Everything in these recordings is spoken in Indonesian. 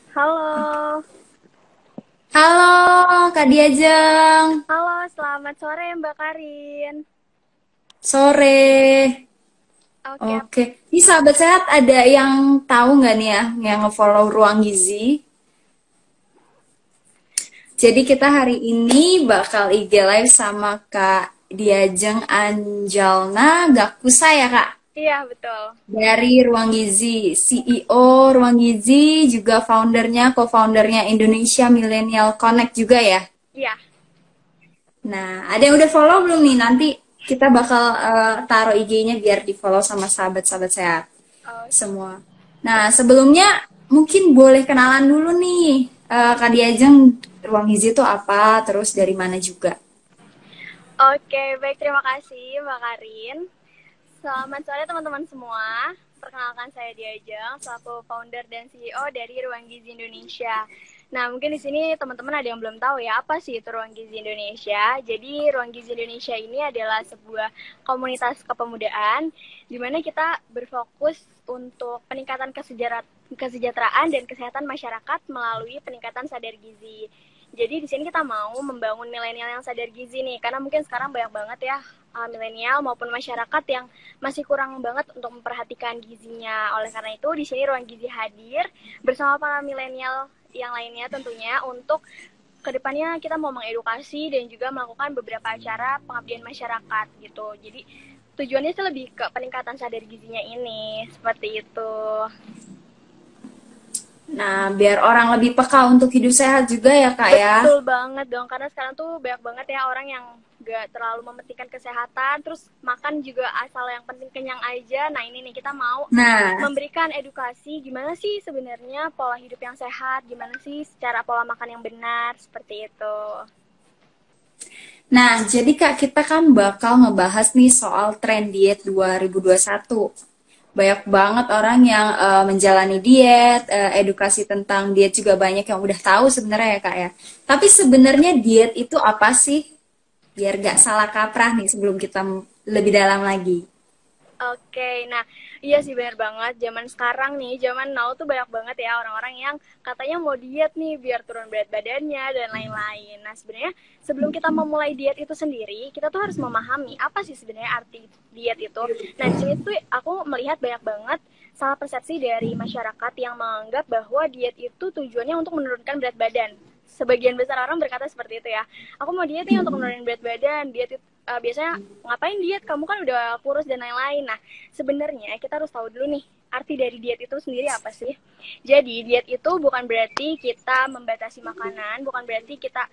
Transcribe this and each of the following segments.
Halo, Halo, Kak Diajeng. halo, selamat sore Mbak Karin. Sore. Oke, Oke. Ini sahabat sehat ada yang tahu nggak nih ya, yang nge-follow Ruang Gizi? Jadi kita hari ini bakal IG live sama Kak Diajeng Anjalna Gakusa ya Kak? iya betul. Dari Ruang Gizi, CEO Ruang Gizi, juga foundernya, co-foundernya Indonesia Millennial Connect juga ya? Iya, Nah, ada yang udah follow belum nih? Nanti kita bakal taruh IG-nya biar di-follow sama sahabat-sahabat sehat oh, semua. Nah, sebelumnya mungkin boleh kenalan dulu nih. Kak Diajeng, Ruang Gizi itu apa? Terus dari mana juga? oke, baik terima kasih Mbak Karin. Selamat sore teman-teman semua. Perkenalkan saya Diajeng, selaku founder dan CEO dari Ruang Gizi Indonesia. Nah, mungkin di sini teman-teman ada yang belum tahu ya, apa sih itu Ruang Gizi Indonesia? Jadi, Ruang Gizi Indonesia ini adalah sebuah komunitas kepemudaan di mana kita berfokus untuk peningkatan kesejahteraan dan kesehatan masyarakat melalui peningkatan sadar gizi. Jadi di sini kita mau membangun milenial yang sadar gizi nih, karena mungkin sekarang banyak banget ya milenial maupun masyarakat yang masih kurang banget untuk memperhatikan gizinya. Oleh karena itu, di sini Ruang Gizi hadir bersama para milenial yang lainnya tentunya untuk kedepannya kita mau mengedukasi dan juga melakukan beberapa acara pengabdian masyarakat gitu. Jadi tujuannya sih lebih ke peningkatan sadar gizinya ini, seperti itu. Nah, biar orang lebih peka untuk hidup sehat juga ya, Kak ya. Betul banget dong, karena sekarang tuh banyak banget ya orang yang gak terlalu mementingkan kesehatan, terus makan juga asal yang penting kenyang aja. Nah ini nih kita mau Nah, memberikan edukasi gimana sih sebenarnya pola hidup yang sehat, gimana sih secara pola makan yang benar, seperti itu. jadi Kak, kita kan bakal ngebahas nih soal tren diet 2021. Banyak banget orang yang menjalani diet, edukasi tentang diet juga banyak yang udah tahu sebenarnya ya Kak ya. Tapi sebenarnya diet itu apa sih? Biar gak salah kaprah nih sebelum kita lebih dalam lagi. Oke, nah iya sih benar banget. Zaman sekarang nih, zaman now tuh banyak banget ya orang-orang yang katanya mau diet nih biar turun berat badannya dan lain-lain. Nah sebenarnya sebelum kita memulai diet itu sendiri, kita tuh harus memahami apa sih sebenarnya arti diet itu. Nah di sini tuh aku melihat banyak banget salah persepsi dari masyarakat yang menganggap bahwa diet itu tujuannya untuk menurunkan berat badan. Sebagian besar orang berkata seperti itu ya. Aku mau diet nih untuk menurunin berat badan. Diet itu biasanya ngapain diet, kamu kan udah kurus dan lain-lain. Nah sebenarnya kita harus tahu dulu nih arti dari diet itu sendiri apa sih. Jadi diet itu bukan berarti kita membatasi makanan, bukan berarti kita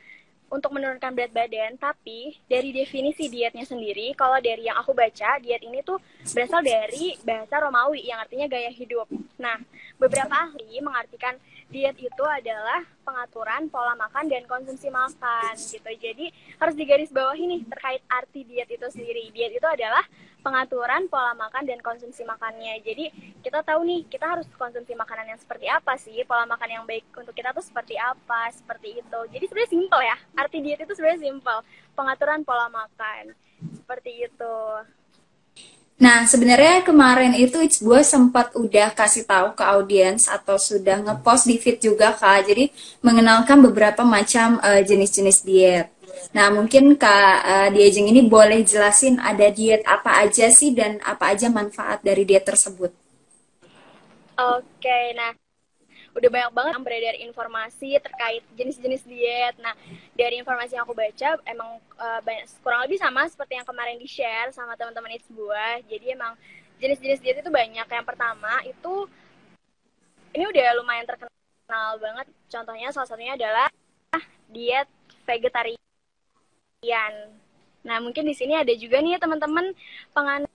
untuk menurunkan berat badan, tapi dari definisi dietnya sendiri, kalau dari yang aku baca, diet ini tuh berasal dari bahasa Romawi yang artinya gaya hidup. Nah, beberapa ahli mengartikan diet itu adalah pengaturan pola makan dan konsumsi makan gitu. Jadi harus digarisbawahi nih terkait arti diet itu sendiri. Diet itu adalah pengaturan pola makan dan konsumsi makannya. Jadi kita tahu nih kita harus konsumsi makanan yang seperti apa sih, pola makan yang baik untuk kita tuh seperti apa, seperti itu. Jadi sebenarnya simpel ya, arti diet itu sebenarnya simpel, pengaturan pola makan seperti itu. Nah, sebenarnya kemarin itu gue sempat udah kasih tahu ke audiens atau sudah ngepost di feed juga Kak. Jadi mengenalkan beberapa macam jenis-jenis diet. Nah, mungkin Kak Diajeng ini boleh jelasin ada diet apa aja sih dan apa aja manfaat dari diet tersebut. Oke, nah udah banyak banget yang beredar informasi terkait jenis-jenis diet. Nah, dari informasi yang aku baca emang banyak, kurang lebih sama seperti yang kemarin di-share sama teman-teman It's Buah. Jadi emang jenis-jenis diet itu banyak. Yang pertama itu ini udah lumayan terkenal banget. Contohnya salah satunya adalah diet vegetarian. Nah, mungkin di sini ada juga nih teman-teman penganut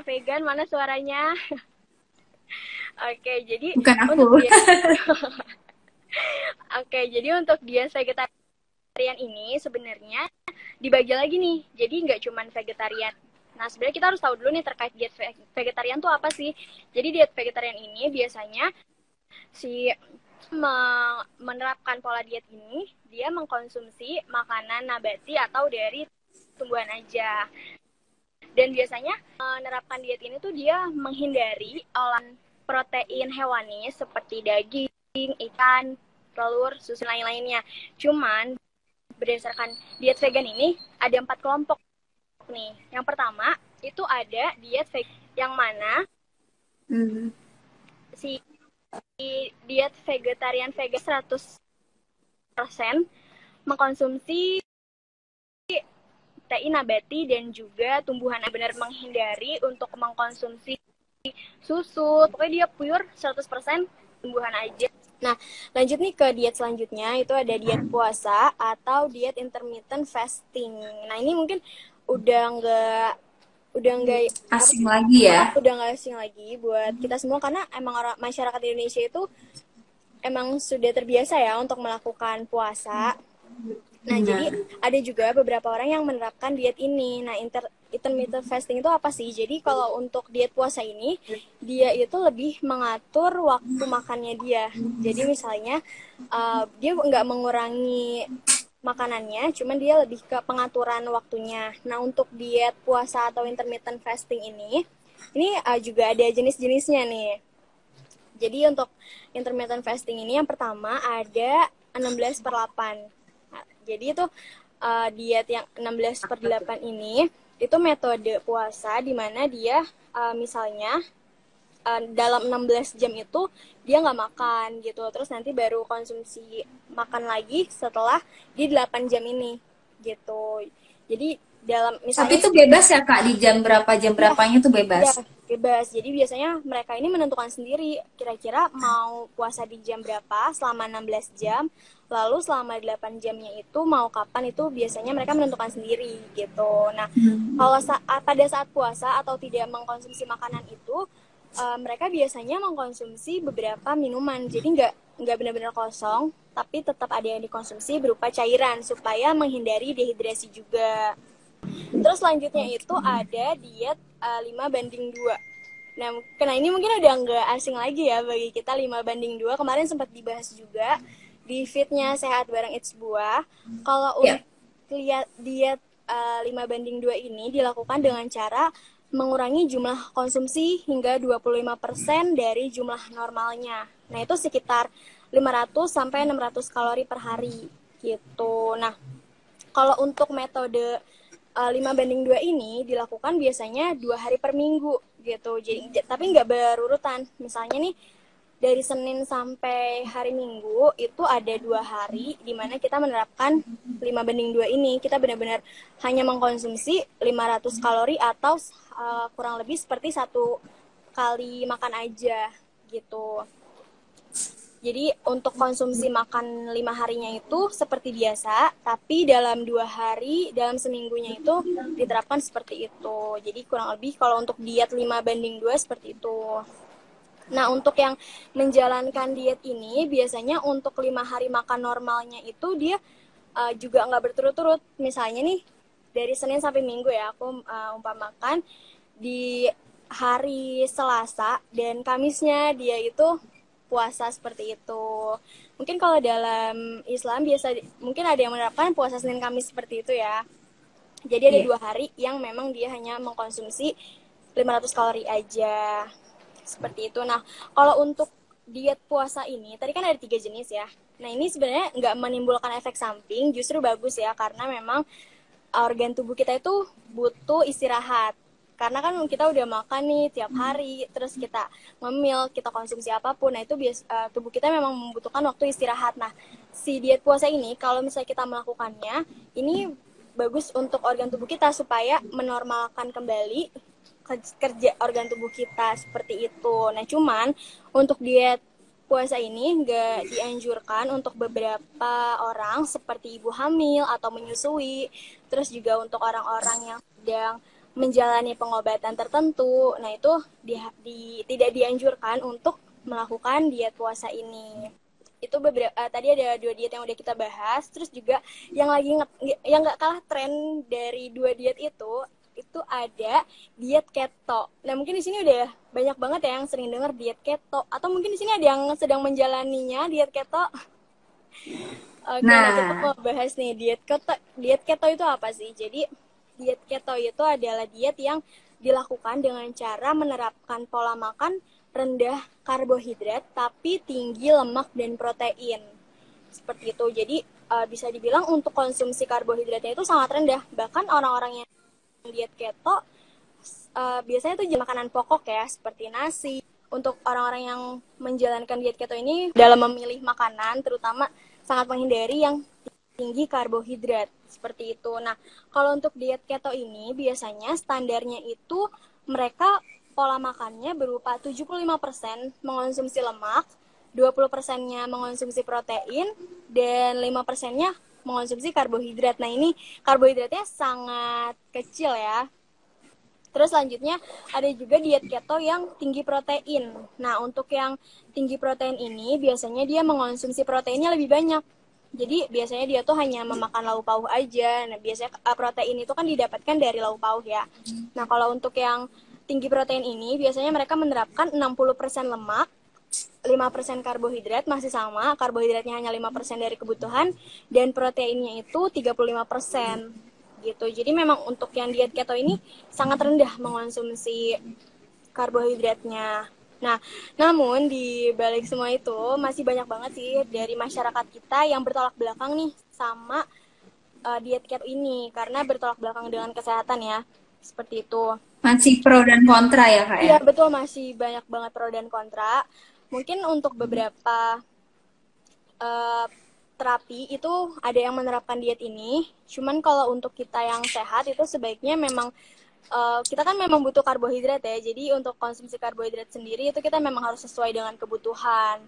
vegan, mana suaranya? Oke, jadi Bukan aku. untuk diet Oke, jadi untuk diet vegetarian ini sebenarnya dibagi lagi nih. Jadi nggak cuma vegetarian. Nah, sebenarnya kita harus tahu dulu nih terkait diet vegetarian tuh apa sih. Jadi diet vegetarian ini biasanya si menerapkan pola diet ini dia mengkonsumsi makanan nabati atau dari tumbuhan aja. Dan biasanya menerapkan diet ini tuh dia menghindari olahan protein hewani seperti daging, ikan, telur, susu lain-lainnya. Cuman berdasarkan diet vegan ini ada 4 kelompok nih. Yang pertama itu ada diet vegan yang mana si diet vegetarian vegan 100% mengkonsumsi protein nabati dan juga tumbuhan, benar menghindari untuk mengkonsumsi susu. Pokoknya dia pure 100% tumbuhan aja. Nah, lanjut nih ke diet selanjutnya, itu ada diet puasa atau diet intermittent fasting. Nah, ini mungkin udah nggak Asing lagi ya. udah nggak asing lagi buat kita semua, karena emang orang masyarakat Indonesia itu emang sudah terbiasa ya untuk melakukan puasa. Nah, jadi ada juga beberapa orang yang menerapkan diet ini. Nah, intermittent fasting itu apa sih? Jadi kalau untuk diet puasa ini, dia itu lebih mengatur waktu makannya dia. Jadi misalnya dia nggak mengurangi makanannya, cuman dia lebih ke pengaturan waktunya. Nah, untuk diet puasa atau intermittent fasting ini juga ada jenis-jenisnya nih. Jadi untuk intermittent fasting ini yang pertama ada 16/8. Nah, jadi itu diet yang 16/8 ini itu metode puasa di mana dia misalnya dalam 16 jam itu dia nggak makan gitu. Terus nanti baru konsumsi makan lagi setelah di 8 jam ini gitu. Jadi dalam Tapi misalnya itu bebas ya Kak, di jam berapanya tuh ya, bebas. bebas. Jadi biasanya mereka ini menentukan sendiri kira-kira mau puasa di jam berapa selama 16 jam. Lalu selama 8 jamnya itu mau kapan, itu biasanya mereka menentukan sendiri gitu. Nah, kalau pada saat puasa atau tidak mengkonsumsi makanan itu, mereka biasanya mengkonsumsi beberapa minuman. Jadi nggak benar-benar kosong, tapi tetap ada yang dikonsumsi berupa cairan supaya menghindari dehidrasi juga. Terus selanjutnya itu ada diet 5/2. Nah, ini mungkin udah nggak asing lagi ya bagi kita. 5/2 kemarin sempat dibahas juga di fitnya Sehat Bareng It's Buah. Kalau untuk lihat diet 5/2 ini dilakukan dengan cara mengurangi jumlah konsumsi hingga 25% dari jumlah normalnya. Nah, itu sekitar 500 sampai 600 kalori per hari gitu. Nah, kalau untuk metode 5/2 ini dilakukan biasanya 2 hari per minggu gitu. Jadi tapi nggak berurutan. Misalnya nih dari Senin sampai hari Minggu itu ada 2 hari di mana kita menerapkan 5/2 ini. Kita benar-benar hanya mengkonsumsi 500 kalori atau kurang lebih seperti 1 kali makan aja gitu. Jadi untuk konsumsi makan 5 harinya itu seperti biasa, tapi dalam 2 hari, dalam seminggunya itu diterapkan seperti itu. Jadi kurang lebih kalau untuk diet 5/2 seperti itu. Nah, untuk yang menjalankan diet ini, biasanya untuk 5 hari makan normalnya itu dia juga nggak berturut-turut. Misalnya nih, dari Senin sampai Minggu ya, aku umpamakan di hari Selasa dan Kamisnya dia itu puasa seperti itu. Mungkin kalau dalam Islam mungkin ada yang menerapkan puasa Senin Kamis seperti itu ya. Jadi ada 2 hari yang memang dia hanya mengkonsumsi 500 kalori aja. Seperti itu. Nah, kalau untuk diet puasa ini, tadi kan ada 3 jenis ya. Nah, ini sebenarnya nggak menimbulkan efek samping, justru bagus ya, karena memang organ tubuh kita itu butuh istirahat. Karena kan kita udah makan nih tiap hari, terus kita ngemil, kita konsumsi apapun, nah itu tubuh kita memang membutuhkan waktu istirahat. Nah, si diet puasa ini kalau misalnya kita melakukannya, ini bagus untuk organ tubuh kita supaya menormalkan kembali kerja organ tubuh kita seperti itu. Nah, cuman untuk diet puasa ini nggak dianjurkan untuk beberapa orang seperti ibu hamil atau menyusui, terus juga untuk orang-orang yang sedang menjalani pengobatan tertentu. Nah, itu tidak dianjurkan untuk melakukan diet puasa ini. Itu tadi ada 2 diet yang udah kita bahas. Terus juga yang nggak kalah tren dari 2 diet itu ada diet keto. Nah, mungkin di sini udah banyak banget ya yang sering dengar diet keto, atau mungkin di sini ada yang sedang menjalaninya diet keto. Oke, nah kita mau bahas nih diet keto. Diet keto itu apa sih? Jadi diet keto itu adalah diet yang dilakukan dengan cara menerapkan pola makan rendah karbohidrat tapi tinggi lemak dan protein. Seperti itu. Jadi bisa dibilang untuk konsumsi karbohidratnya itu sangat rendah. Bahkan orang-orang yang diet keto biasanya itu makanan pokok ya, seperti nasi. Untuk orang-orang yang menjalankan diet keto ini dalam memilih makanan terutama sangat menghindari yang tinggi karbohidrat seperti itu. Nah, kalau untuk diet keto ini biasanya standarnya itu mereka pola makannya berupa 75% mengonsumsi lemak, 20%-nya mengonsumsi protein, dan 5%-nya mengonsumsi karbohidrat. Nah, ini karbohidratnya sangat kecil ya. Terus selanjutnya ada juga diet keto yang tinggi protein. Nah, untuk yang tinggi protein ini biasanya dia mengonsumsi proteinnya lebih banyak. Jadi biasanya dia tuh hanya memakan lauk pauk aja. Nah, biasanya protein itu kan didapatkan dari lauk pauk ya. Nah, kalau untuk yang tinggi protein ini biasanya mereka menerapkan 60% lemak, 5% karbohidrat, masih sama, karbohidratnya hanya 5% dari kebutuhan, dan proteinnya itu 35%. Gitu. Jadi memang untuk yang diet keto ini sangat rendah mengonsumsi karbohidratnya. Nah, namun di balik semua itu masih banyak banget sih dari masyarakat kita yang bertolak belakang nih sama diet keto ini karena bertolak belakang dengan kesehatan ya. Seperti itu. Masih pro dan kontra ya, Kak ya? Iya, betul, masih banyak banget pro dan kontra. Mungkin untuk beberapa terapi itu ada yang menerapkan diet ini. Cuman kalau untuk kita yang sehat itu sebaiknya memang kita kan memang butuh karbohidrat ya. Jadi untuk konsumsi karbohidrat sendiri itu kita memang harus sesuai dengan kebutuhan.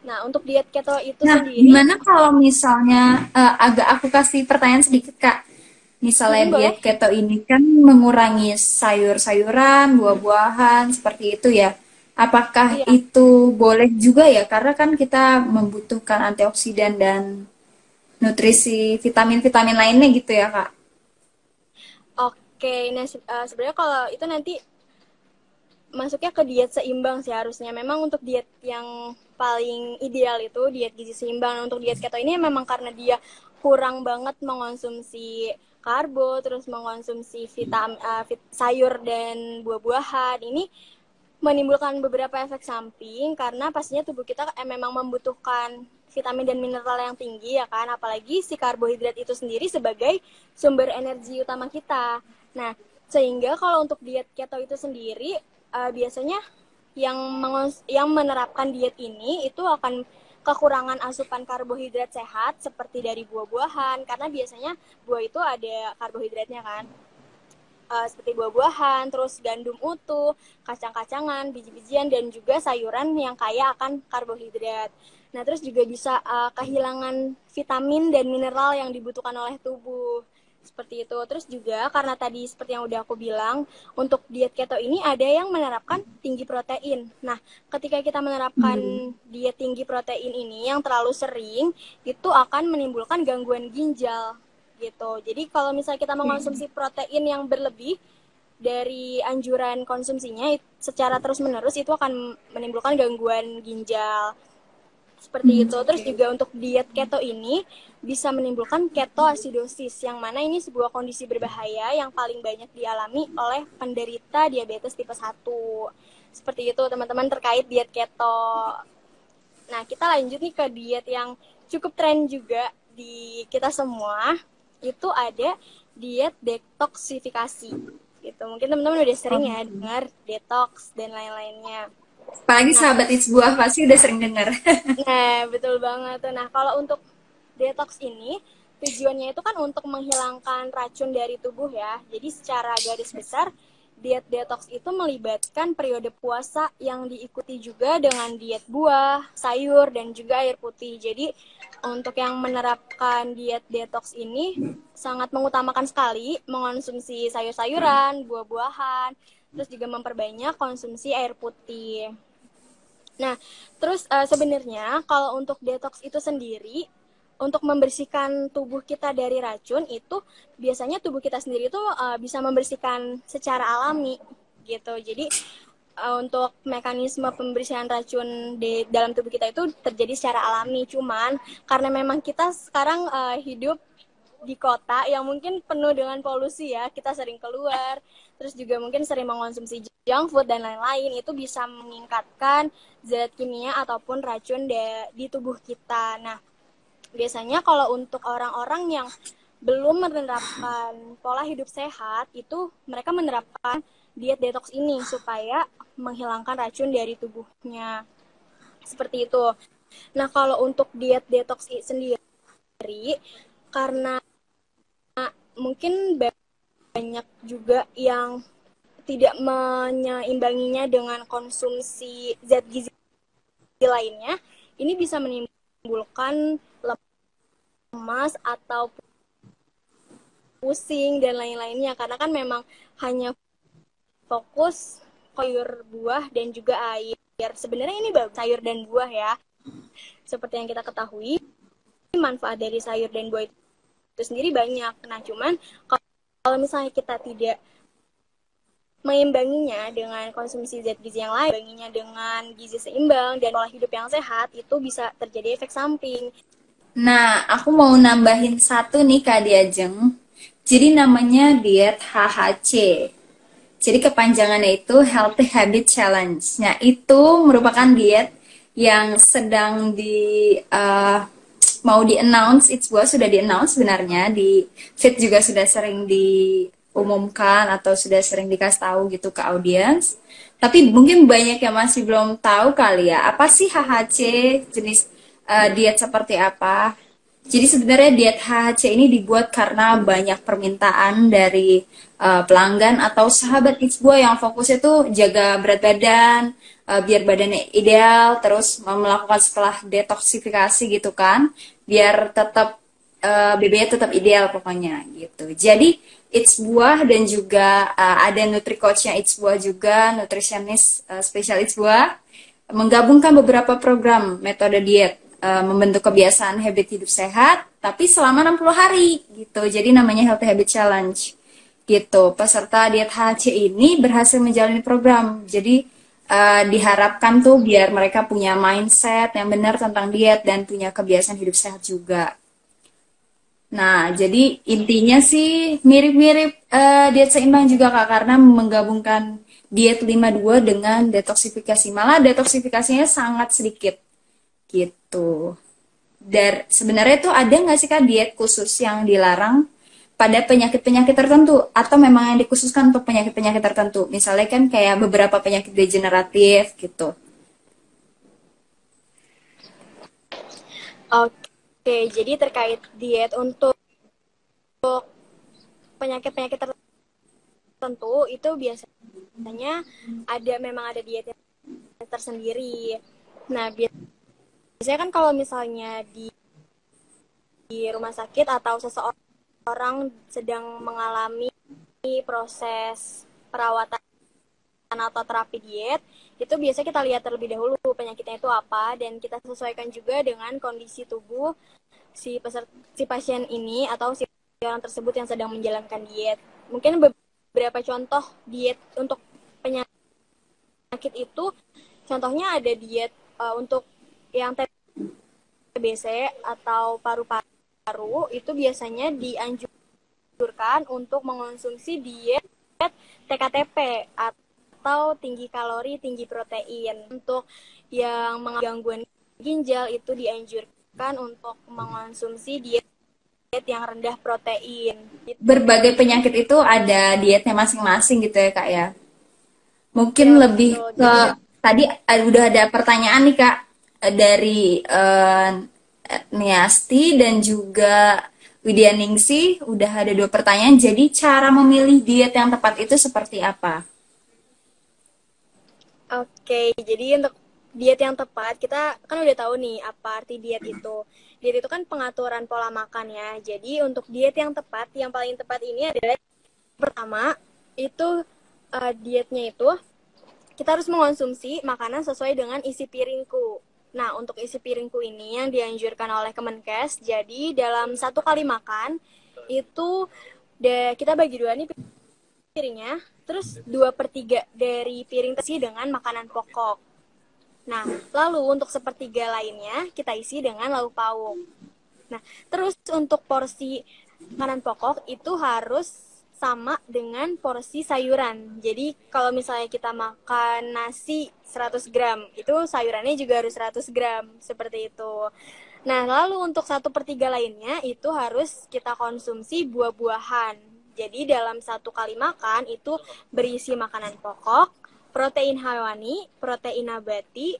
Nah, untuk diet keto itu sendiri. Gimana kalau misalnya agak aku kasih pertanyaan sedikit, Kak. Misalnya Boleh? diet keto ini kan mengurangi sayur-sayuran, buah-buahan, seperti itu ya. Apakah Iya. itu boleh juga ya? Karena kan kita membutuhkan antioksidan dan nutrisi vitamin-vitamin lainnya gitu ya, Kak. Oke, nah sebenarnya kalau itu nanti masuknya ke diet seimbang sih harusnya. Memang untuk diet yang paling ideal itu diet gizi seimbang. Untuk diet keto ini memang karena dia kurang banget mengonsumsi karbo, terus mengonsumsi sayur dan buah-buahan. Ini menimbulkan beberapa efek samping karena pastinya tubuh kita memang membutuhkan vitamin dan mineral yang tinggi ya kan, apalagi si karbohidrat itu sendiri sebagai sumber energi utama kita. Nah, sehingga kalau untuk diet keto itu sendiri biasanya yang menerapkan diet ini itu akan kekurangan asupan karbohidrat sehat seperti dari buah-buahan karena biasanya buah itu ada karbohidratnya kan. Seperti buah-buahan, terus gandum utuh, kacang-kacangan, biji-bijian, dan juga sayuran yang kaya akan karbohidrat. Nah, terus juga bisa kehilangan vitamin dan mineral yang dibutuhkan oleh tubuh. Seperti itu. Terus juga karena tadi seperti yang udah aku bilang, untuk diet keto ini ada yang menerapkan tinggi protein. Nah, ketika kita menerapkan diet tinggi protein ini yang terlalu sering, itu akan menimbulkan gangguan ginjal gitu. Jadi kalau misalnya kita mengonsumsi protein yang berlebih dari anjuran konsumsinya secara terus-menerus itu akan menimbulkan gangguan ginjal. Seperti itu. Terus juga untuk diet keto ini bisa menimbulkan ketoasidosis yang mana ini sebuah kondisi berbahaya yang paling banyak dialami oleh penderita diabetes tipe 1. Seperti itu teman-teman terkait diet keto. Nah, kita lanjut nih ke diet yang cukup tren juga di kita semua. Itu ada diet detoksifikasi gitu. Mungkin teman-teman udah sering ya dengar detox dan lain-lainnya. Apalagi Nah, sahabat It's Buah pasti udah sering dengar. betul banget tuh. Nah, kalau untuk detox ini tujuannya itu kan untuk menghilangkan racun dari tubuh ya. Jadi secara garis besar diet detox itu melibatkan periode puasa yang diikuti juga dengan diet buah, sayur, dan juga air putih. Jadi untuk yang menerapkan diet detox ini sangat mengutamakan sekali mengonsumsi sayur-sayuran, buah-buahan, terus juga memperbanyak konsumsi air putih. Nah, terus sebenarnya kalau untuk detox itu sendiri untuk membersihkan tubuh kita dari racun itu biasanya tubuh kita sendiri itu bisa membersihkan secara alami gitu. Jadi untuk mekanisme pembersihan racun di dalam tubuh kita itu terjadi secara alami. Cuman karena memang kita sekarang hidup di kota yang mungkin penuh dengan polusi ya, kita sering keluar, terus juga mungkin sering mengonsumsi junk food dan lain-lain, itu bisa meningkatkan zat kimia ataupun racun di tubuh kita. Nah, biasanya kalau untuk orang-orang yang belum menerapkan pola hidup sehat, itu mereka menerapkan diet detox ini supaya menghilangkan racun dari tubuhnya. Seperti itu. Nah, kalau untuk diet detox sendiri, karena mungkin banyak juga yang tidak menyeimbanginya dengan konsumsi zat gizi lainnya, ini bisa menimbulkan lemas atau pusing dan lain-lainnya, karena kan memang hanya fokus sayur, buah, dan juga air. Sebenarnya ini bagus, sayur dan buah ya. Seperti yang kita ketahui, manfaat dari sayur dan buah itu sendiri banyak. Nah, cuman kalau misalnya kita tidak mengimbanginya dengan konsumsi zat gizi yang lain, mengimbanginya dengan gizi seimbang dan pola hidup yang sehat, itu bisa terjadi efek samping. Nah, aku mau nambahin satu nih Kak Diajeng. Jadi namanya diet HHC. Jadi kepanjangannya itu Healthy Habit Challenge. Nah, itu merupakan diet yang sedang mau di-announce, sudah di-announce sebenarnya, di feed juga sudah sering diumumkan atau sudah sering dikasih tahu gitu ke audiens. Tapi mungkin banyak yang masih belum tahu kali ya, apa sih HHC, jenis diet seperti apa. Jadi sebenarnya diet HHC ini dibuat karena banyak permintaan dari pelanggan atau sahabat It's Boy yang fokusnya tuh jaga berat badan, biar badannya ideal, terus melakukan setelah detoksifikasi gitu kan, biar tetap BB-nya tetap ideal pokoknya gitu. Jadi It's Buah dan juga ada Nutri Coach-nya It's Buah juga, nutritionist spesial It's Buah, menggabungkan beberapa program metode diet, membentuk kebiasaan habit hidup sehat, tapi selama 60 hari gitu. Jadi namanya Healthy Habit Challenge gitu. Peserta diet HC ini berhasil menjalani program. Jadi diharapkan tuh biar mereka punya mindset yang benar tentang diet dan punya kebiasaan hidup sehat juga. Nah, jadi intinya sih mirip-mirip diet seimbang juga Kak, karena menggabungkan diet 52 dengan detoksifikasi. Malah detoksifikasinya sangat sedikit gitu. Dan sebenarnya tuh ada nggak sih Kak diet khusus yang dilarang pada penyakit-penyakit tertentu atau memang yang dikhususkan untuk penyakit-penyakit tertentu? Misalnya kan kayak beberapa penyakit degeneratif gitu. Oke, jadi terkait diet untuk penyakit-penyakit tertentu itu biasanya memang ada diet tersendiri. Nah, biasanya kan kalau misalnya di rumah sakit atau seseorang sedang mengalami proses perawatan atau terapi diet, itu biasa kita lihat terlebih dahulu penyakitnya itu apa, dan kita sesuaikan juga dengan kondisi tubuh si pasien ini atau si orang tersebut yang sedang menjalankan diet. Mungkin beberapa contoh diet untuk penyakit itu, contohnya ada diet untuk yang TBC atau paru-paru, itu biasanya dianjurkan untuk mengonsumsi diet TKTP atau tinggi kalori, tinggi protein. Untuk yang mengalami gangguan ginjal itu dianjurkan untuk mengonsumsi diet yang rendah protein. Berbagai penyakit itu ada dietnya masing-masing gitu ya Kak ya. Mungkin Ya, lebih betul. ke tadi udah ada pertanyaan nih Kak dari Niasti dan juga Widya Ningsih, udah ada 2 pertanyaan. Jadi cara memilih diet yang tepat itu seperti apa? Oke, jadi untuk diet yang tepat, kita kan udah tahu nih apa arti diet itu. Diet itu kan pengaturan pola makan ya. Jadi untuk diet yang tepat, yang paling tepat ini adalah pertama, itu dietnya itu kita harus mengonsumsi makanan sesuai dengan isi piringku. Nah, untuk isi piringku ini yang dianjurkan oleh Kemenkes, jadi dalam 1 kali makan, itu kita bagi 2 nih piringnya, terus 2/3 dari piring terisi dengan makanan pokok. Nah, lalu untuk 1/3 lainnya kita isi dengan lauk pauk. Nah, terus untuk porsi makanan pokok itu harus sama dengan porsi sayuran. Jadi kalau misalnya kita makan nasi 100 gram, itu sayurannya juga harus 100 gram, seperti itu. Nah, lalu untuk 1/3 lainnya itu harus kita konsumsi buah-buahan. Jadi dalam satu kali makan itu berisi makanan pokok, protein hewani, protein nabati,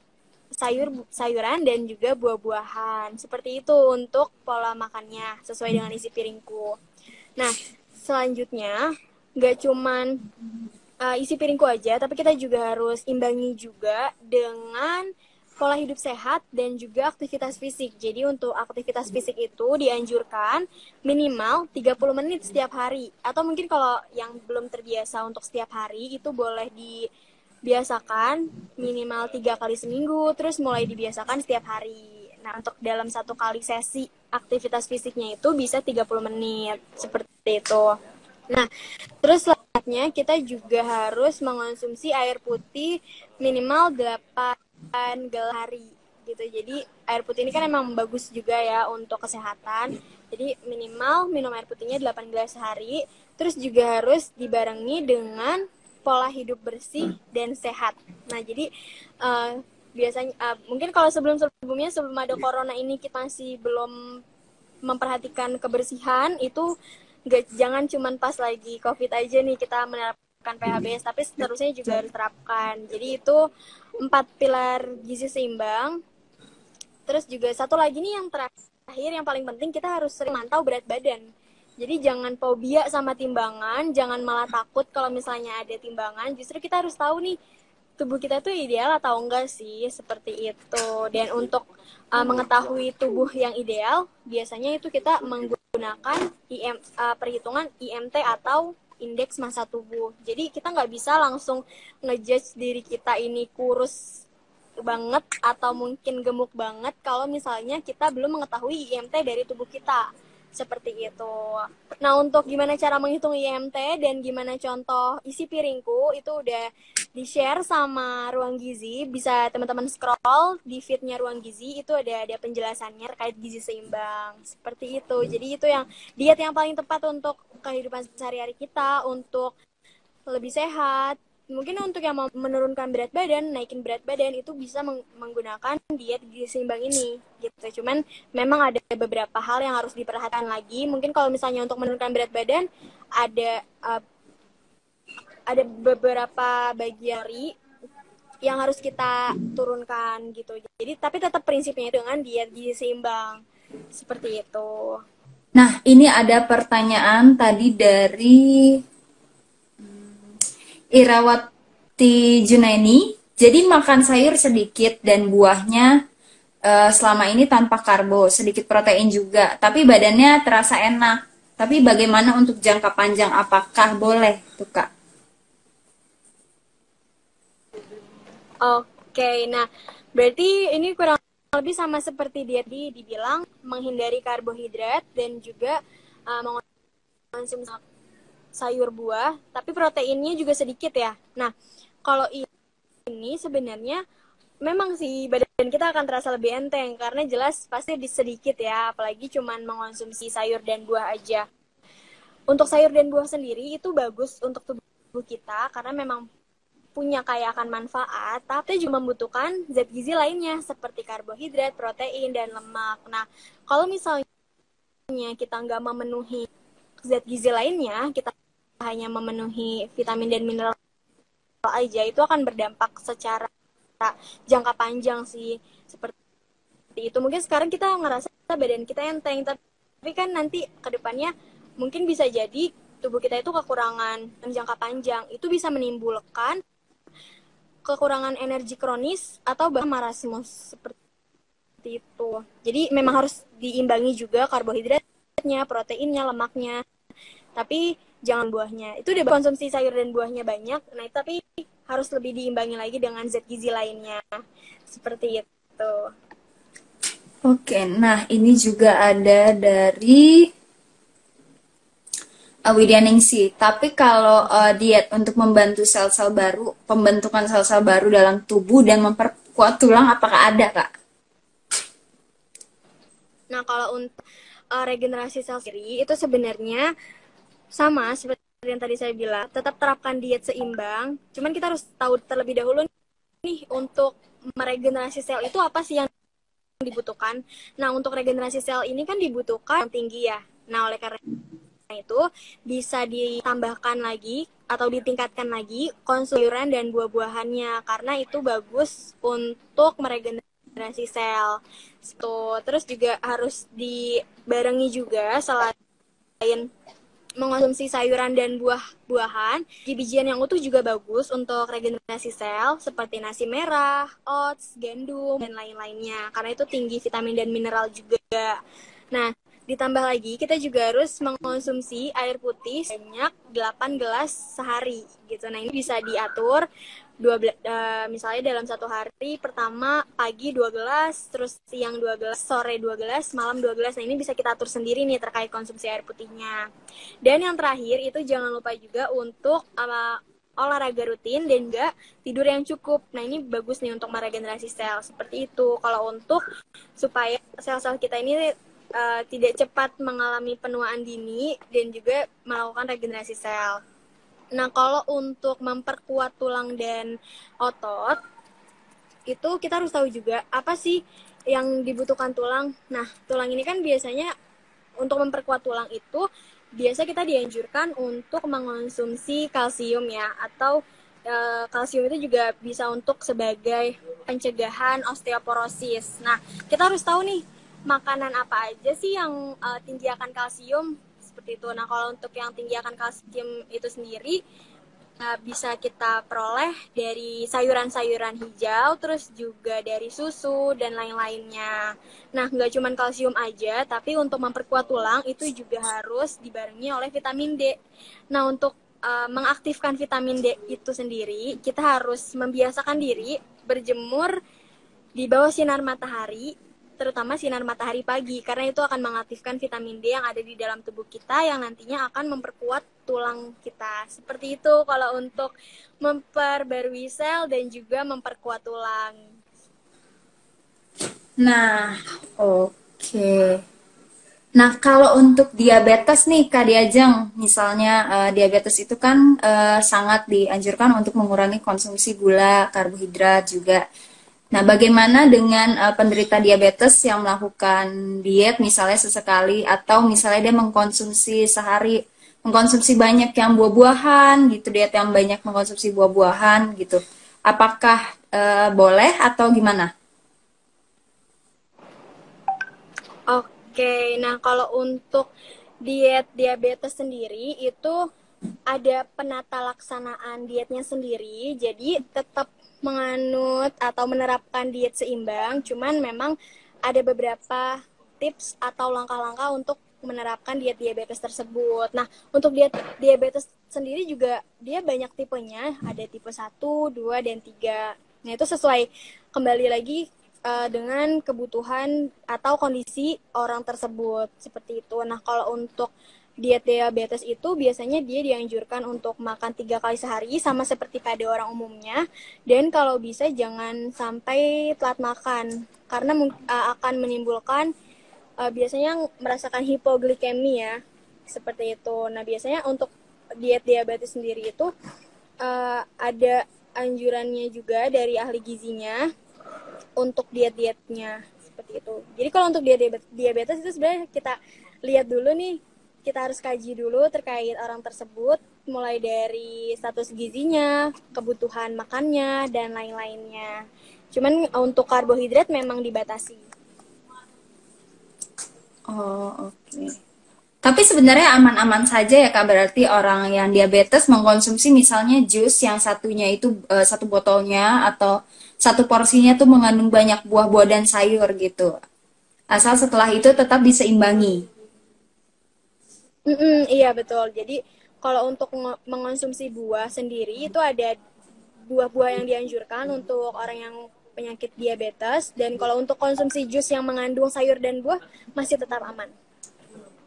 sayuran dan juga buah-buahan. Seperti itu untuk pola makannya sesuai dengan isi piringku. Nah, selanjutnya nggak cuman isi piringku aja, tapi kita juga harus imbangi juga dengan pola hidup sehat dan juga aktivitas fisik. Jadi untuk aktivitas fisik itu dianjurkan minimal 30 menit setiap hari. Atau mungkin kalau yang belum terbiasa untuk setiap hari itu boleh dibiasakan minimal 3 kali seminggu, terus mulai dibiasakan setiap hari. Nah, untuk dalam satu kali sesi aktivitas fisiknya itu bisa 30 menit, seperti itu. Nah, terus selanjutnya kita juga harus mengonsumsi air putih minimal 8 gelas hari gitu. Jadi air putih ini kan emang bagus juga ya untuk kesehatan. Jadi minimal minum air putihnya 8 gelas sehari. Terus juga harus dibarengi dengan pola hidup bersih dan sehat. Nah, jadi biasanya mungkin kalau sebelumnya sebelum ada corona ini kita masih belum memperhatikan kebersihan, itu jangan cuman pas lagi COVID aja nih kita menerapkan PHBS, tapi seterusnya juga harus terapkan. Jadi itu 4 pilar gizi seimbang. Terus juga satu lagi nih yang terakhir, yang paling penting, kita harus sering mantau berat badan. Jadi jangan fobia sama timbangan, jangan malah takut kalau misalnya ada timbangan. Justru kita harus tahu nih tubuh kita tuh ideal atau enggak sih, seperti itu. Dan untuk mengetahui tubuh yang ideal, biasanya itu kita menggunakan perhitungan IMT atau indeks massa tubuh. Jadi kita nggak bisa langsung ngejudge diri kita ini kurus banget atau mungkin gemuk banget kalau misalnya kita belum mengetahui IMT dari tubuh kita. Seperti itu. Nah, untuk gimana cara menghitung IMT dan gimana contoh isi piringku itu udah di-share sama Ruang Gizi. Bisa teman-teman scroll di feed-nya Ruang Gizi, itu ada penjelasannya terkait gizi seimbang. Seperti itu. Jadi itu yang diet yang paling tepat untuk kehidupan sehari-hari kita, untuk lebih sehat. Mungkin untuk yang mau menurunkan berat badan, naikin berat badan, itu bisa menggunakan diet gizi seimbang ini gitu. Cuman memang ada beberapa hal yang harus diperhatikan lagi. Mungkin kalau misalnya untuk menurunkan berat badan ada beberapa bagian yang harus kita turunkan gitu. Jadi tapi tetap prinsipnya dengan diet gizi seimbang. Seperti itu. Nah, ini ada pertanyaan tadi dari Irawati Junaini. Jadi makan sayur sedikit dan buahnya selama ini tanpa karbo, sedikit protein juga, tapi badannya terasa enak. Tapi bagaimana untuk jangka panjang? Apakah boleh tuh, Kak? Oke, nah berarti ini kurang lebih sama seperti diet dibilang menghindari karbohidrat dan juga mengonsumsi sayur buah, tapi proteinnya juga sedikit ya. Nah, kalau ini sebenarnya memang sih badan kita akan terasa lebih enteng karena jelas pasti sedikit ya, apalagi cuman mengonsumsi sayur dan buah aja. Untuk sayur dan buah sendiri itu bagus untuk tubuh kita karena memang punya kaya akan manfaat, tapi juga membutuhkan zat gizi lainnya seperti karbohidrat, protein, dan lemak. Nah, kalau misalnya kita nggak memenuhi zat gizi lainnya, kita hanya memenuhi vitamin dan mineral aja, itu akan berdampak secara jangka panjang sih, seperti itu. Mungkin sekarang kita ngerasa badan kita enteng, tapi kan nanti ke depannya mungkin bisa jadi tubuh kita itu kekurangan jangka panjang, itu bisa menimbulkan kekurangan energi kronis atau bahkan marasmus, seperti itu. Jadi memang harus diimbangi juga karbohidratnya, proteinnya, lemaknya, tapi jangan buahnya. Itu udah konsumsi sayur dan buahnya banyak, nah tapi harus lebih diimbangi lagi dengan zat gizi lainnya. Seperti itu. Oke, nah ini juga ada dari Widyaningsih. Tapi kalau diet untuk membantu sel-sel baru, pembentukan sel-sel baru dalam tubuh dan memperkuat tulang, apakah ada, Kak? Nah, kalau regenerasi sel sendiri itu sebenarnya sama seperti yang tadi saya bilang, tetap terapkan diet seimbang. Cuman kita harus tahu terlebih dahulu nih untuk meregenerasi sel itu apa sih yang dibutuhkan. Nah, untuk regenerasi sel ini kan dibutuhkan yang tinggi ya. Nah, oleh karena itu bisa ditambahkan lagi atau ditingkatkan lagi sayuran dan buah-buahannya karena itu bagus untuk meregenerasi sel. Terus juga harus dibarengi juga selain mengonsumsi sayuran dan buah-buahan, biji-bijian yang utuh juga bagus untuk regenerasi sel, seperti nasi merah, oats, gandum, dan lain-lainnya. Karena itu tinggi vitamin dan mineral juga. Nah, ditambah lagi, kita juga harus mengonsumsi air putih sebanyak 8 gelas sehari. Gitu. Nah, ini bisa diatur misalnya dalam satu hari pertama pagi 2 gelas, terus siang 2 gelas, sore 2 gelas, malam 2 gelas. Nah, ini bisa kita atur sendiri nih terkait konsumsi air putihnya. Dan yang terakhir itu jangan lupa juga untuk olahraga rutin dan juga tidur yang cukup. Nah, ini bagus nih untuk meregenerasi sel. Seperti itu. Kalau untuk supaya sel-sel kita ini tidak cepat mengalami penuaan dini dan juga melakukan regenerasi sel. Nah, kalau untuk memperkuat tulang dan otot, itu kita harus tahu juga apa sih yang dibutuhkan tulang. Nah, tulang ini kan biasanya untuk memperkuat tulang itu biasa kita dianjurkan untuk mengonsumsi kalsium ya, atau kalsium itu juga bisa untuk sebagai pencegahan osteoporosis. Nah, kita harus tahu nih makanan apa aja sih yang tinggi akan kalsium seperti itu. Nah, kalau untuk yang tinggi akan kalsium itu sendiri bisa kita peroleh dari sayuran-sayuran hijau, terus juga dari susu dan lain-lainnya. Nah, nggak cuma kalsium aja, tapi untuk memperkuat tulang itu juga harus dibarengi oleh vitamin D. Nah, untuk mengaktifkan vitamin D itu sendiri, kita harus membiasakan diri berjemur di bawah sinar matahari, terutama sinar matahari pagi, karena itu akan mengaktifkan vitamin D yang ada di dalam tubuh kita yang nantinya akan memperkuat tulang kita. Seperti itu kalau untuk memperbarui sel dan juga memperkuat tulang. Nah, oke. Nah, kalau untuk diabetes nih, Kak Diajeng, misalnya diabetes itu kan sangat dianjurkan untuk mengurangi konsumsi gula, karbohidrat juga. Nah, bagaimana dengan penderita diabetes yang melakukan diet misalnya sesekali atau misalnya dia mengkonsumsi sehari mengkonsumsi banyak yang buah-buahan gitu, diet yang banyak mengkonsumsi buah-buahan gitu. Apakah boleh atau gimana? Oke, nah kalau untuk diet diabetes sendiri itu ada penata laksanaan dietnya sendiri, jadi tetap menganut atau menerapkan diet seimbang, cuman memang ada beberapa tips atau langkah-langkah untuk menerapkan diet diabetes tersebut. Nah, untuk diet diabetes sendiri juga dia banyak tipenya, ada tipe 1, 2, dan 3. Nah, itu sesuai kembali lagi dengan kebutuhan atau kondisi orang tersebut seperti itu. Nah, kalau untuk diet diabetes itu biasanya dia dianjurkan untuk makan 3 kali sehari sama seperti pada orang umumnya, dan kalau bisa jangan sampai telat makan karena akan menimbulkan biasanya merasakan hipoglikemia seperti itu. Nah, biasanya untuk diet diabetes sendiri itu ada anjurannya juga dari ahli gizinya untuk diet-dietnya seperti itu. Jadi kalau untuk diabetes itu sebenarnya kita lihat dulu nih, kita harus kaji dulu terkait orang tersebut, mulai dari status gizinya, kebutuhan makannya, dan lain-lainnya. Cuman untuk karbohidrat memang dibatasi. Oh, oke. Tapi sebenarnya aman-aman saja ya Kak, berarti orang yang diabetes mengkonsumsi misalnya jus yang satunya itu satu botolnya atau satu porsinya tuh mengandung banyak buah-buah dan sayur gitu. Asal setelah itu tetap diseimbangi. Iya betul. Jadi kalau untuk mengonsumsi buah sendiri itu ada buah-buah yang dianjurkan untuk orang yang penyakit diabetes, dan kalau untuk konsumsi jus yang mengandung sayur dan buah masih tetap aman.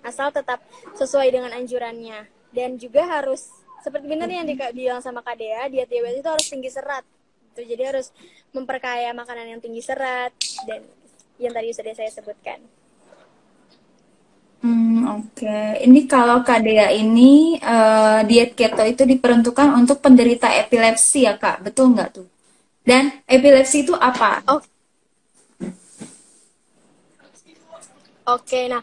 Asal tetap sesuai dengan anjurannya, dan juga harus seperti benar yang bilang sama Kak Dea, diet diabetes itu harus tinggi serat. Jadi harus memperkaya makanan yang tinggi serat dan yang tadi sudah saya sebutkan. Oke, ini kalau Kak Dea ini diet keto itu diperuntukkan untuk penderita epilepsi ya Kak, betul nggak tuh? Dan epilepsi itu apa? Oh, oke, nah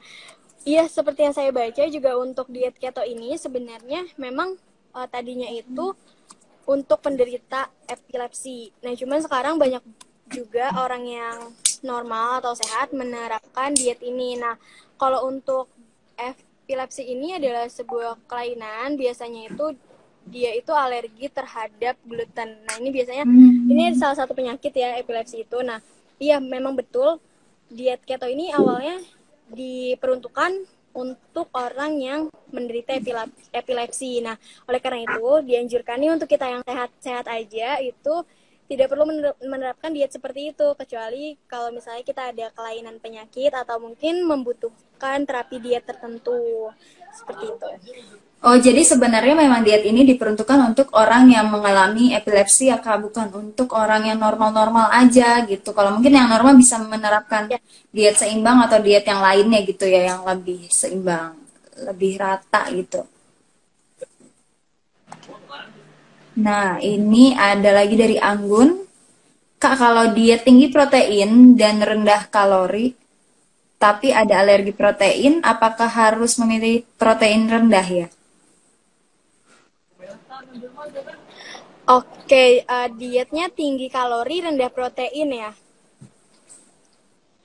iya seperti yang saya baca juga untuk diet keto ini sebenarnya memang tadinya itu untuk penderita epilepsi. Nah, cuman sekarang banyak juga orang yang normal atau sehat menerapkan diet ini. Nah, kalau untuk epilepsi ini adalah sebuah kelainan, biasanya itu dia itu alergi terhadap gluten. Nah, ini biasanya ini Hmm. salah satu penyakit ya epilepsi itu. Nah, iya memang betul diet keto ini awalnya diperuntukkan untuk orang yang menderita epilepsi. Nah, oleh karena itu dianjurkan nih untuk kita yang sehat-sehat aja itu tidak perlu menerapkan diet seperti itu kecuali kalau misalnya kita ada kelainan penyakit atau mungkin membutuhkan terapi diet tertentu seperti itu. Oh, jadi sebenarnya memang diet ini diperuntukkan untuk orang yang mengalami epilepsi ya Kak, bukan untuk orang yang normal-normal aja gitu. Kalau mungkin yang normal bisa menerapkan Ya, diet seimbang atau diet yang lainnya gitu ya, yang lebih seimbang, lebih rata gitu. Nah, ini ada lagi dari Anggun. Kak, kalau diet tinggi protein dan rendah kalori, tapi ada alergi protein, apakah harus memilih protein rendah ya? oke, dietnya tinggi kalori, rendah protein ya.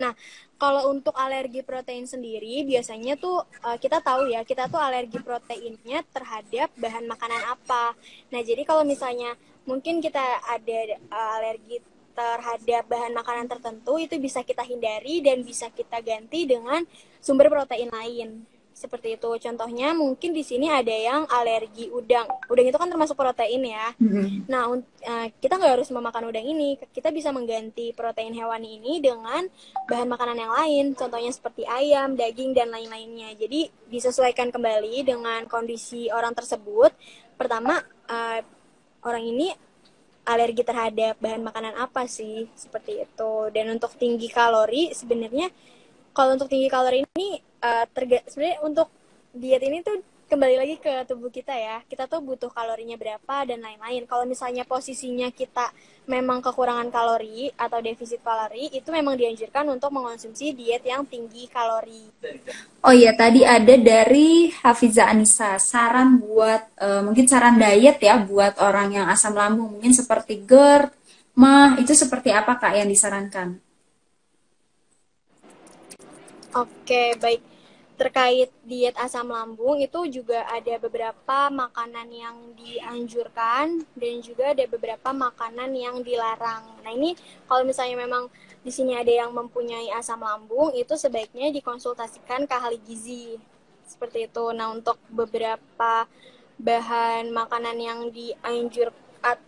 Nah, kalau untuk alergi protein sendiri, biasanya tuh kita tahu ya, kita tuh alergi proteinnya terhadap bahan makanan apa. Nah, jadi kalau misalnya mungkin kita ada alergi terhadap bahan makanan tertentu, itu bisa kita hindari dan bisa kita ganti dengan sumber protein lain. Seperti itu. Contohnya mungkin di sini ada yang alergi udang. Udang itu kan termasuk protein ya. Mm-mm. Nah, kita nggak harus memakan udang ini. Kita bisa mengganti protein hewani ini dengan bahan makanan yang lain. Contohnya seperti ayam, daging, dan lain-lainnya. Jadi, disesuaikan kembali dengan kondisi orang tersebut. Pertama, orang ini alergi terhadap bahan makanan apa sih? Seperti itu. Dan untuk tinggi kalori, sebenarnya kalau untuk tinggi kalori ini sebenarnya untuk diet ini tuh kembali lagi ke tubuh kita ya. Kita tuh butuh kalorinya berapa dan lain-lain. Kalau misalnya posisinya kita memang kekurangan kalori atau defisit kalori, itu memang dianjurkan untuk mengonsumsi diet yang tinggi kalori. Oh iya, tadi ada dari Hafiza Anissa, saran buat, mungkin saran diet ya buat orang yang asam lambung, mungkin seperti GERD, MAH, itu seperti apa Kak yang disarankan? Oke, baik. Terkait diet asam lambung itu juga ada beberapa makanan yang dianjurkan dan juga ada beberapa makanan yang dilarang. Nah, ini kalau misalnya memang di sini ada yang mempunyai asam lambung itu sebaiknya dikonsultasikan ke ahli gizi. Seperti itu. Nah, untuk beberapa bahan makanan yang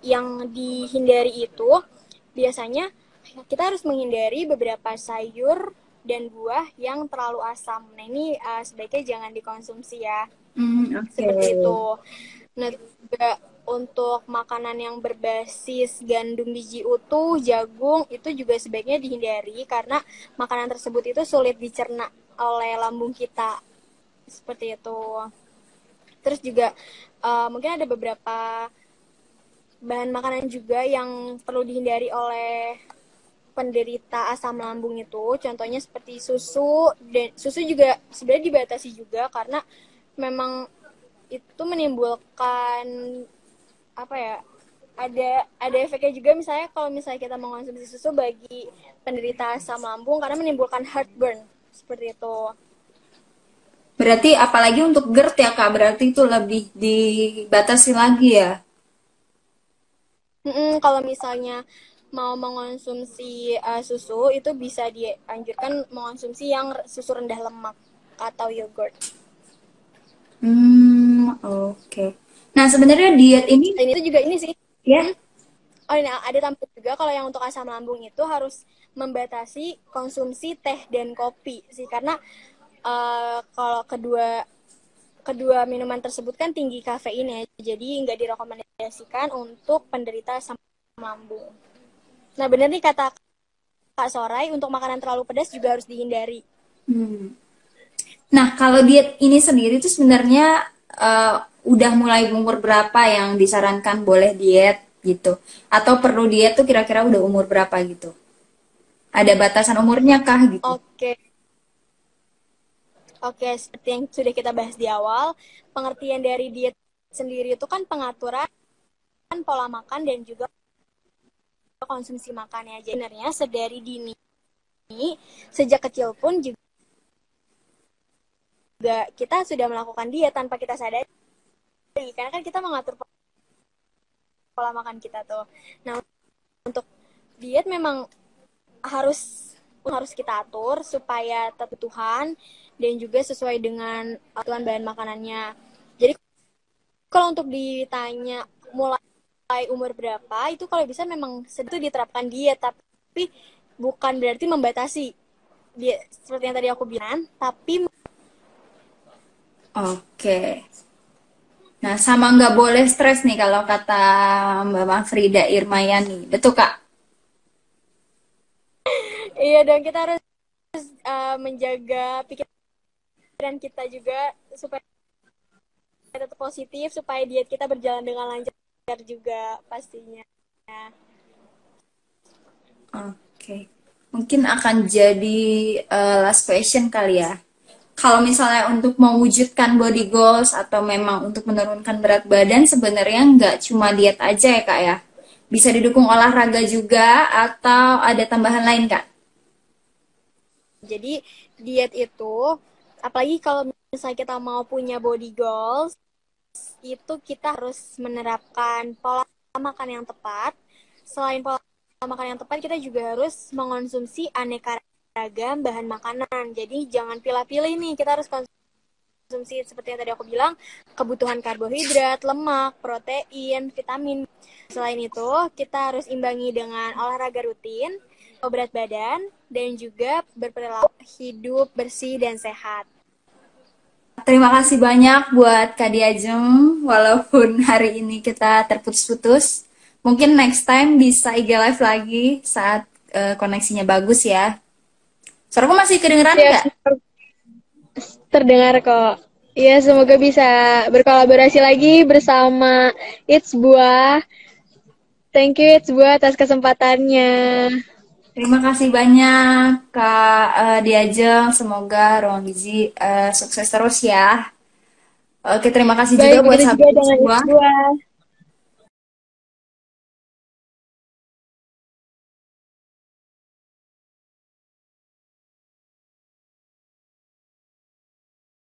yang dihindari itu biasanya kita harus menghindari beberapa sayur dan buah yang terlalu asam. Nah, ini sebaiknya jangan dikonsumsi ya. Oke. Seperti itu. Nah, juga untuk makanan yang berbasis gandum biji utuh, jagung, itu juga sebaiknya dihindari karena makanan tersebut itu sulit dicerna oleh lambung kita. Seperti itu. Terus juga mungkin ada beberapa bahan makanan juga yang perlu dihindari oleh penderita asam lambung itu, contohnya seperti susu, dan susu juga sebenarnya dibatasi juga karena memang itu menimbulkan apa ya, ada efeknya juga misalnya kalau misalnya kita mengonsumsi susu bagi penderita asam lambung karena menimbulkan heartburn seperti itu. Berarti apalagi untuk GERD ya Kak, berarti itu lebih dibatasi lagi ya? Kalau misalnya mau mengonsumsi susu itu bisa dianjurkan mengonsumsi yang susu rendah lemak atau yogurt. Oke. Nah, sebenarnya diet ini Dan itu juga ini sih. ya. Hmm? Oh ini ada tambahan juga kalau yang untuk asam lambung itu harus membatasi konsumsi teh dan kopi sih karena kalau kedua kedua minuman tersebut kan tinggi kafein ya, jadi nggak direkomendasikan untuk penderita asam lambung. Nah benar nih kata Kak Sorai, untuk makanan terlalu pedas juga harus dihindari. Hmm. Nah, kalau diet ini sendiri tuh sebenarnya udah mulai umur berapa yang disarankan boleh diet gitu? Atau perlu diet tuh kira-kira udah umur berapa gitu? Ada batasan umurnya kah gitu? Oke, oke, seperti yang sudah kita bahas di awal, pengertian dari diet sendiri itu kan pengaturan pola makan dan juga konsumsi makannya. Jadi sebenarnya sedari dini, sejak kecil pun juga kita sudah melakukan diet tanpa kita sadari. Karena kan kita mengatur pola makan kita tuh. Nah, untuk diet memang harus harus kita atur supaya kebutuhan dan juga sesuai dengan aturan bahan makanannya. Jadi kalau untuk ditanya mulai umur berapa, itu kalau bisa memang itu diterapkan diet, tapi bukan berarti membatasi dia seperti yang tadi aku bilang, tapi Oke. Nah, sama nggak boleh stres nih kalau kata Mbak Frida Irmayani. Betul, Kak? iya dong kita harus menjaga pikiran kita juga supaya tetap positif, supaya diet kita berjalan dengan lancar juga pastinya. Oke. Mungkin akan jadi last question kali ya. Kalau misalnya untuk mewujudkan body goals atau memang untuk menurunkan berat badan sebenarnya nggak cuma diet aja ya Kak ya. Bisa didukung olahraga juga atau ada tambahan lain Kak? Jadi diet itu, apalagi kalau misalnya kita mau punya body goals, itu kita harus menerapkan pola makan yang tepat. Selain pola makan yang tepat, kita juga harus mengonsumsi aneka ragam bahan makanan. Jadi jangan pilih-pilih nih, kita harus konsumsi seperti yang tadi aku bilang, kebutuhan karbohidrat, lemak, protein, vitamin. Selain itu, kita harus imbangi dengan olahraga rutin, berat badan, dan juga berperilaku hidup bersih dan sehat. Terima kasih banyak buat Kak Diajeng, walaupun hari ini kita terputus-putus. Mungkin next time bisa IG Live lagi saat koneksinya bagus ya. Suaraku masih kedengeran Ya, nggak? terdengar kok. Ya, semoga bisa berkolaborasi lagi bersama It's Buah. Thank you It's Buah atas kesempatannya. Terima kasih banyak Kak Diajeng. Semoga Ruang Gizi sukses terus ya. Oke, terima kasih juga Baik, buat begitu juga sahabat dengan semua. It's Buah.